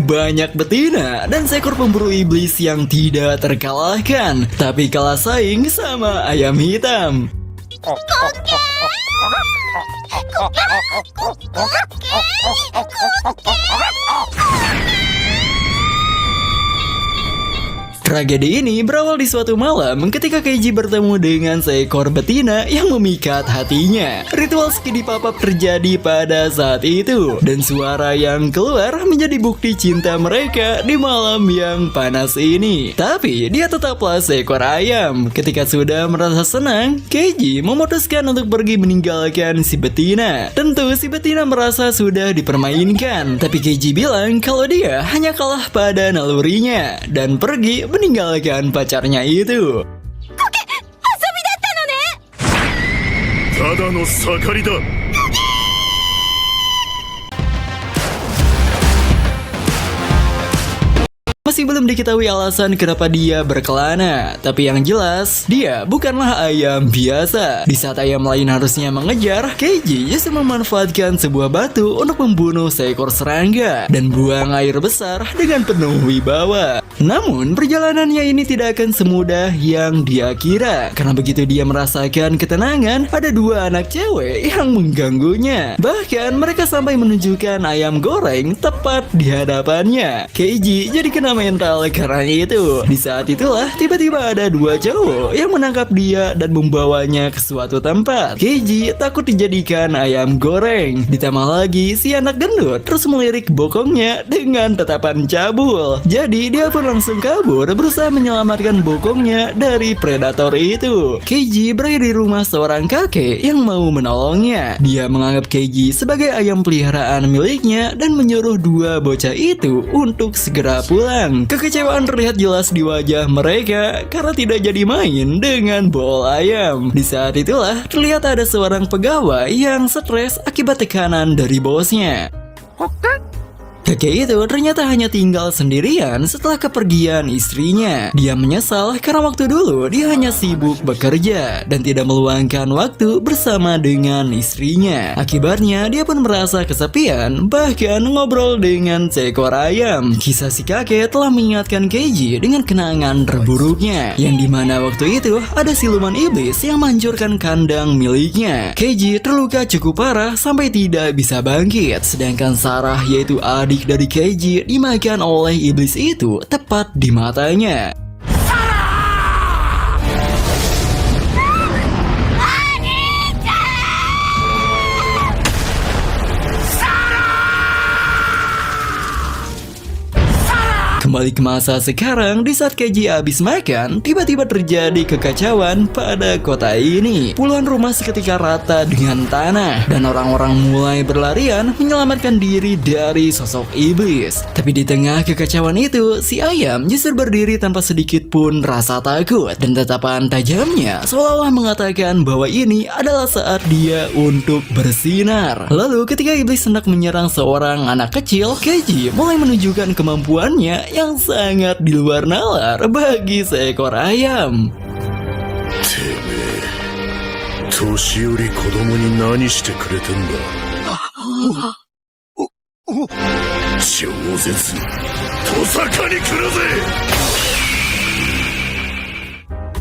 banyak betina dan seekor pemburu iblis yang tidak terkalahkan, tapi kalah saing sama ayam hitam. Tragedi ini berawal di suatu malam ketika Keiji bertemu dengan seekor betina yang memikat hatinya. Ritual skidi papap terjadi pada saat itu, dan suara yang keluar menjadi bukti cinta mereka di malam yang panas ini. Tapi dia tetaplah seekor ayam. Ketika sudah merasa senang, Keiji memutuskan untuk pergi meninggalkan si betina. Tentu si betina merasa sudah dipermainkan, tapi Keiji bilang kalau dia hanya kalah pada nalurinya dan pergi meninggalkan pacarnya itu. Masih belum diketahui alasan kenapa dia berkelana, tapi yang jelas dia bukanlah ayam biasa. Di saat ayam lain harusnya mengejar, Keiji justru memanfaatkan sebuah batu untuk membunuh seekor serangga dan buang air besar dengan penuh wibawa. Namun perjalanannya ini tidak akan semudah yang dia kira, karena begitu dia merasakan ketenangan, ada dua anak cewek yang mengganggunya. Bahkan mereka sampai menunjukkan ayam goreng tepat di hadapannya. Keiji jadi kena mental karena itu. Di saat itulah tiba-tiba ada dua cowok yang menangkap dia dan membawanya ke suatu tempat. Keiji takut dijadikan ayam goreng. Ditambah lagi si anak gendut terus melirik bokongnya dengan tatapan cabul. Jadi dia pun langsung kabur berusaha menyelamatkan bokongnya dari predator itu. Keiji berada di rumah seorang kakek yang mau menolongnya. Dia menganggap Keiji sebagai ayam peliharaan miliknya dan menyuruh dua bocah itu untuk segera pulang. Kekecewaan terlihat jelas di wajah mereka karena tidak jadi main dengan bool ayam. Di saat itulah terlihat ada seorang pegawai yang stres akibat tekanan dari bosnya. Kakek itu ternyata hanya tinggal sendirian setelah kepergian istrinya. Dia menyesal karena waktu dulu dia hanya sibuk bekerja dan tidak meluangkan waktu bersama dengan istrinya. Akibatnya dia pun merasa kesepian, bahkan ngobrol dengan seekor ayam. Kisah si kakek telah mengingatkan Keiji dengan kenangan terburuknya, yang dimana waktu itu ada siluman iblis yang menghancurkan kandang miliknya. Keiji terluka cukup parah sampai tidak bisa bangkit, sedangkan Sarah yaitu adik dari Keiji dimakan oleh iblis itu tepat di matanya. Kembali ke masa sekarang, di saat Keiji habis makan, tiba-tiba terjadi kekacauan pada kota ini. Puluhan rumah seketika rata dengan tanah, dan orang-orang mulai berlarian menyelamatkan diri dari sosok iblis. Tapi di tengah kekacauan itu, si ayam justru berdiri tanpa sedikit pun rasa takut, dan tatapan tajamnya seolah-olah mengatakan bahwa ini adalah saat dia untuk bersinar. Lalu ketika iblis hendak menyerang seorang anak kecil, Keiji mulai menunjukkan kemampuannya yang sangat di luar nalar bagi seekor ayam.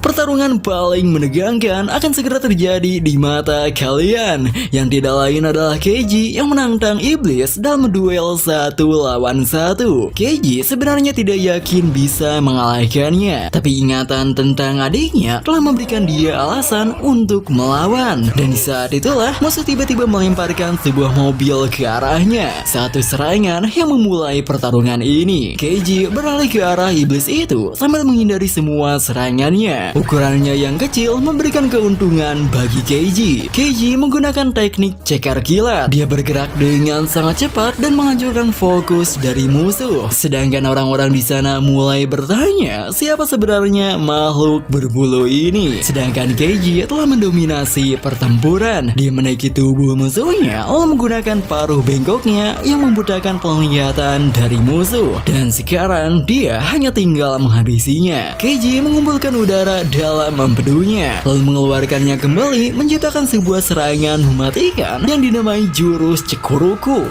Pertarungan paling menegangkan akan segera terjadi di mata kalian, yang tidak lain adalah Keiji yang menantang iblis dalam duel 1 lawan 1. Keiji sebenarnya tidak yakin bisa mengalahkannya, tapi ingatan tentang adiknya telah memberikan dia alasan untuk melawan. Dan di saat itulah musuh tiba-tiba melemparkan sebuah mobil ke arahnya. Satu serangan yang memulai pertarungan ini. Keiji beralih ke arah iblis itu sambil menghindari semua serangannya. Ukurannya yang kecil memberikan keuntungan bagi Keiji. Keiji menggunakan teknik cekar kilat. Dia bergerak dengan sangat cepat dan menghancurkan fokus dari musuh. Sedangkan orang-orang di sana mulai bertanya siapa sebenarnya makhluk berbulu ini. Sedangkan Keiji telah mendominasi pertempuran. Dia menaiki tubuh musuhnya lalu menggunakan paruh bengkoknya yang membutakan penglihatan dari musuh. Dan sekarang dia hanya tinggal menghabisinya. Keiji mengumpulkan udara dalam empedunya, lalu mengeluarkannya kembali menciptakan sebuah serangan mematikan yang dinamai jurus Cekuruku.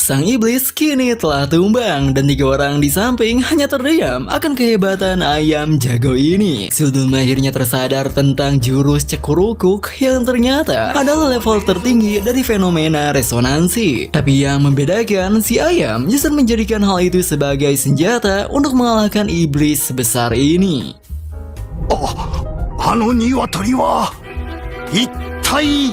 Sang iblis kini telah tumbang dan 3 orang di samping hanya terdiam akan kehebatan ayam jago ini. Sebelum akhirnya tersadar tentang jurus cekurukuk yang ternyata adalah level tertinggi dari fenomena resonansi. Tapi yang membedakan, si ayam justru menjadikan hal itu sebagai senjata untuk mengalahkan iblis sebesar ini. Oh, 鶏は一体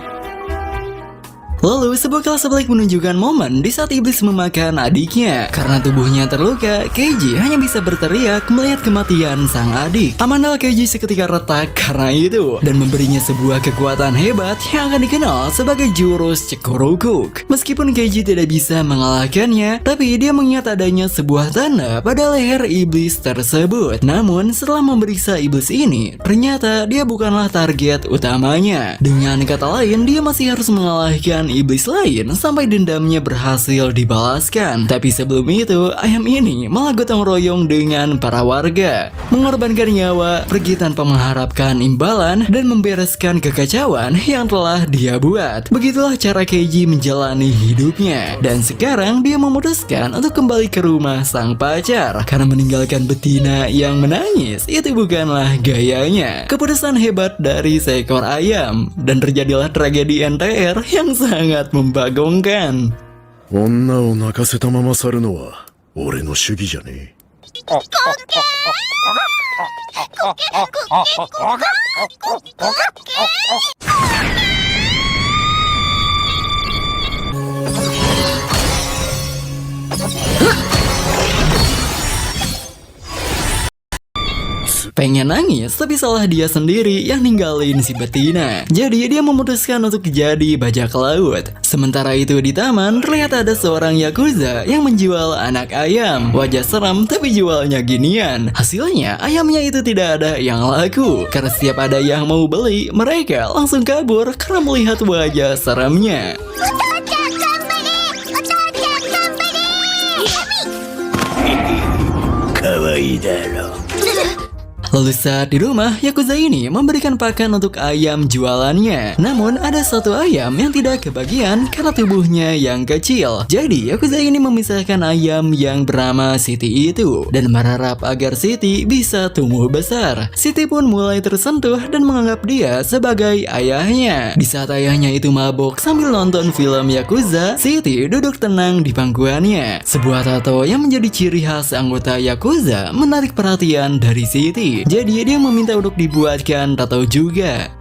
Lalu sebuah kelas balik menunjukkan momen di saat iblis memakan adiknya. Karena tubuhnya terluka, Keiji hanya bisa berteriak melihat kematian sang adik. Amandal Keiji seketika retak karena itu dan memberinya sebuah kekuatan hebat yang akan dikenal sebagai jurus Cekurukuk. Meskipun Keiji tidak bisa mengalahkannya, tapi dia mengingat adanya sebuah tanda pada leher iblis tersebut. Namun setelah memeriksa iblis ini, ternyata dia bukanlah target utamanya. Dengan kata lain, dia masih harus mengalahkan iblis lain sampai dendamnya berhasil dibalaskan. Tapi sebelum itu, ayam ini malah gotong royong dengan para warga, mengorbankan nyawa, pergi tanpa mengharapkan imbalan, dan membereskan kekacauan yang telah dia buat. Begitulah cara Keiji menjalani hidupnya. Dan sekarang dia memutuskan untuk kembali ke rumah sang pacar karena meninggalkan betina yang menangis itu bukanlah gayanya. Keputusan hebat dari seekor ayam, dan terjadilah tragedi NTR yang sangat membagongkan. 女を泣かせたまま去るのは俺の主義じゃねえ。 Pengen nangis, tapi salah dia sendiri yang ninggalin si betina. Jadi dia memutuskan untuk jadi bajak laut. Sementara itu di taman, terlihat ada seorang yakuza yang menjual anak ayam. Wajah seram tapi jualnya ginian. Hasilnya ayamnya itu tidak ada yang laku. Karena setiap ada yang mau beli, mereka langsung kabur karena melihat wajah seramnya. Kawaii daro. Lalu saat di rumah, yakuza ini memberikan pakan untuk ayam jualannya. Namun ada satu ayam yang tidak kebagian karena tubuhnya yang kecil. Jadi yakuza ini memisahkan ayam yang bernama Siti itu dan berharap agar Siti bisa tumbuh besar. Siti pun mulai tersentuh dan menganggap dia sebagai ayahnya. Di saat ayahnya itu mabuk sambil nonton film yakuza, Siti duduk tenang di pangkuannya. Sebuah tato yang menjadi ciri khas anggota yakuza menarik perhatian dari Siti. Jadi dia meminta untuk dibuatkan tato juga.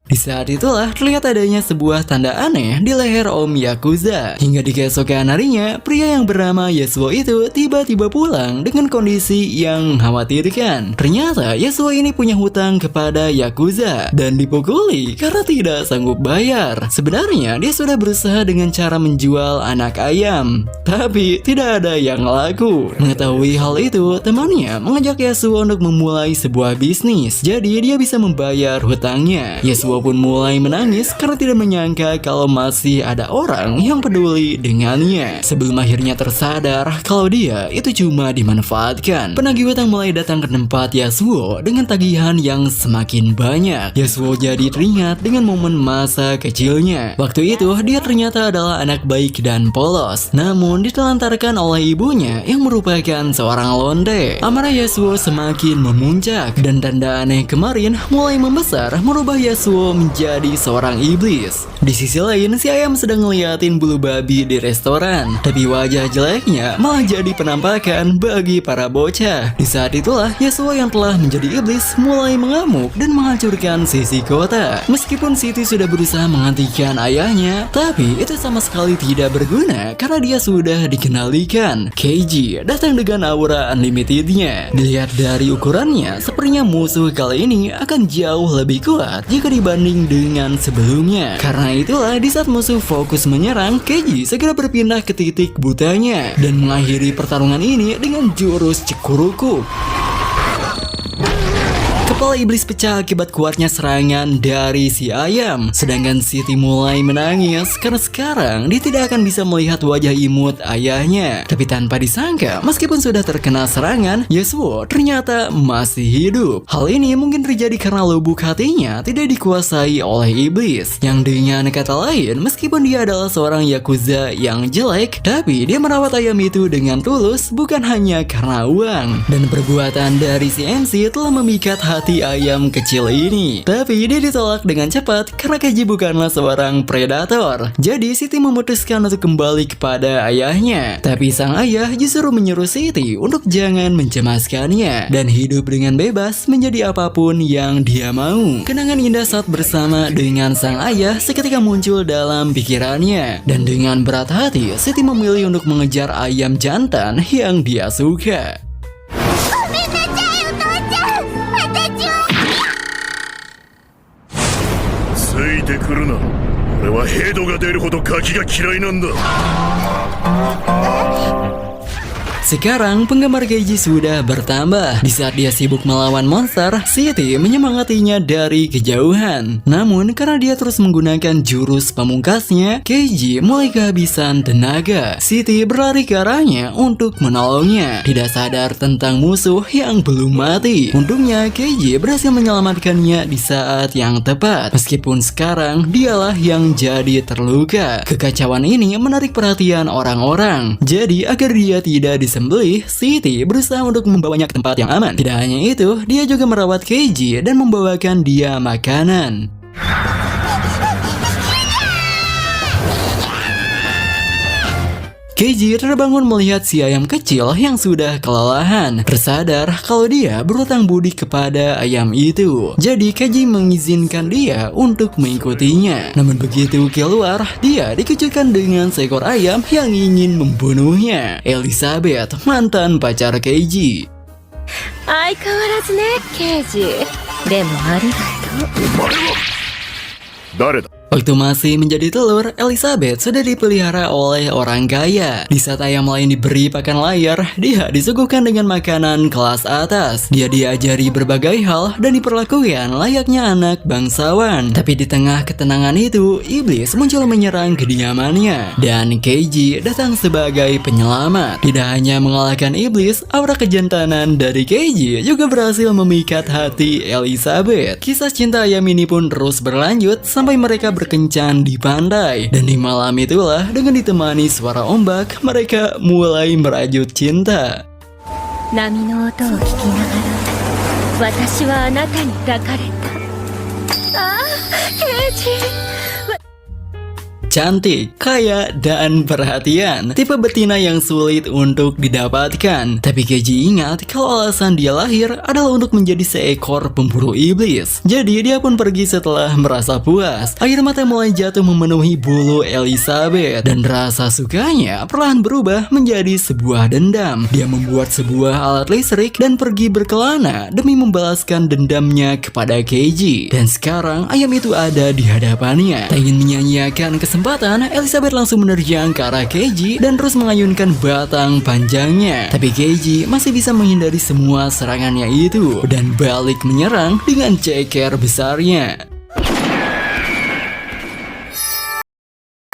Di saat itulah terlihat adanya sebuah tanda aneh di leher Om Yakuza. Hingga di keesokan harinya, pria yang bernama Yasuo itu tiba-tiba pulang dengan kondisi yang mengkhawatirkan. Ternyata Yasuo ini punya hutang kepada Yakuza dan dipukuli karena tidak sanggup bayar. Sebenarnya dia sudah berusaha dengan cara menjual anak ayam, tapi tidak ada yang laku. Mengetahui hal itu, temannya mengajak Yasuo untuk memulai sebuah bisnis. Jadi dia bisa membayar hutangnya. Yasuo pun mulai menangis karena tidak menyangka kalau masih ada orang yang peduli dengannya. Sebelum akhirnya tersadar kalau dia itu cuma dimanfaatkan. Penagih hutang mulai datang ke tempat Yasuo dengan tagihan yang semakin banyak. Yasuo jadi teringat dengan momen masa kecilnya. Waktu itu dia ternyata adalah anak baik dan polos, namun ditelantarkan oleh ibunya yang merupakan seorang londe. Amarah Yasuo semakin memuncak dan tanda aneh kemarin mulai membesar, merubah Yasuo menjadi seorang iblis. Di sisi lain, si ayam sedang ngeliatin bulu babi di restoran, tapi wajah jeleknya malah jadi penampakan bagi para bocah. Di saat itulah Yasuo yang telah menjadi iblis mulai mengamuk dan menghancurkan sisi kota. Meskipun Siti sudah berusaha menghentikan ayahnya, tapi itu sama sekali tidak berguna karena dia sudah dikendalikan. Keiji datang dengan aura unlimitednya. Dilihat dari ukurannya, sepertinya musuh kali ini akan jauh lebih kuat jika dibanding dengan sebelumnya. Karena itulah di saat musuh fokus menyerang, Keiji segera berpindah ke titik butanya dan mengakhiri pertarungan ini dengan jurus Cekurukuk. Kepala iblis pecah akibat kuatnya serangan dari si ayam. Sedangkan Siti mulai menangis karena sekarang dia tidak akan bisa melihat wajah imut ayahnya. Tapi tanpa disangka, meskipun sudah terkena serangan, Yasuo ternyata masih hidup. Hal ini mungkin terjadi karena lubuk hatinya tidak dikuasai oleh iblis. Yang dengan kata lain, meskipun dia adalah seorang Yakuza yang jelek, tapi dia merawat ayam itu dengan tulus, bukan hanya karena uang. Dan perbuatan dari si MC telah memikat hati ayam kecil ini. Tapi dia ditolak dengan cepat karena Keiji bukanlah seorang predator. Jadi Siti memutuskan untuk kembali kepada ayahnya. Tapi sang ayah justru menyuruh Siti untuk jangan mencemaskannya dan hidup dengan bebas menjadi apapun yang dia mau. Kenangan indah saat bersama dengan sang ayah seketika muncul dalam pikirannya. Dan dengan berat hati, Siti memilih untuk mengejar ayam jantan yang dia suka. ついてくるな。俺はヘドが出るほどガキが嫌いなんだ。 Sekarang penggemar Keiji sudah bertambah. Di saat dia sibuk melawan monster, Siti menyemangatinya dari kejauhan. Namun karena dia terus menggunakan jurus pamungkasnya, Keiji mulai kehabisan tenaga. Siti berlari ke arahnya untuk menolongnya, tidak sadar tentang musuh yang belum mati. Untungnya Keiji berhasil menyelamatkannya di saat yang tepat. Meskipun sekarang dialah yang jadi terluka. Kekacauan ini menarik perhatian orang-orang. Jadi agar dia tidak disembelih, Siti berusaha untuk membawanya ke tempat yang aman. Tidak hanya itu, dia juga merawat Keiji dan membawakan dia makanan. Keiji terbangun melihat si ayam kecil yang sudah kelelahan. Tersadar kalau dia berutang budi kepada ayam itu. Jadi Keiji mengizinkan dia untuk mengikutinya. Namun begitu keluar, dia dikejutkan dengan seekor ayam yang ingin membunuhnya. Elizabeth, mantan pacar Keiji. 相変わらずね、刑事。でもありがとう。お前は誰だ？ Waktu masih menjadi telur, Elizabeth sudah dipelihara oleh orang kaya. Di saat ayam lain diberi pakan layar, dia disuguhkan dengan makanan kelas atas. Dia diajari berbagai hal dan diperlakukan layaknya anak bangsawan. Tapi di tengah ketenangan itu, iblis muncul menyerang kediamannya. Dan Keiji datang sebagai penyelamat. Tidak hanya mengalahkan iblis, aura kejantanan dari Keiji juga berhasil memikat hati Elizabeth. Kisah cinta ayam ini pun terus berlanjut sampai mereka berkencan di pantai. Dan di malam itulah, dengan ditemani suara ombak, mereka mulai merajut cinta. 波の音を聞きながら私はあなたに抱かれた。ああ、刑事。 Cantik, kaya, dan perhatian. Tipe betina yang sulit untuk didapatkan. Tapi Keiji ingat kalau alasan dia lahir adalah untuk menjadi seekor pemburu iblis. Jadi dia pun pergi setelah merasa puas. Air mata mulai jatuh memenuhi bulu Elizabeth. Dan rasa sukanya perlahan berubah menjadi sebuah dendam. Dia membuat sebuah alat listrik dan pergi berkelana demi membalaskan dendamnya kepada Keiji. Dan sekarang ayam itu ada di hadapannya. Tak ingin menyanyiakan kesempatan, Elizabeth langsung menerjang ke arah Keiji dan terus mengayunkan batang panjangnya. Tapi Keiji masih bisa menghindari semua serangannya itu dan balik menyerang dengan ceker besarnya.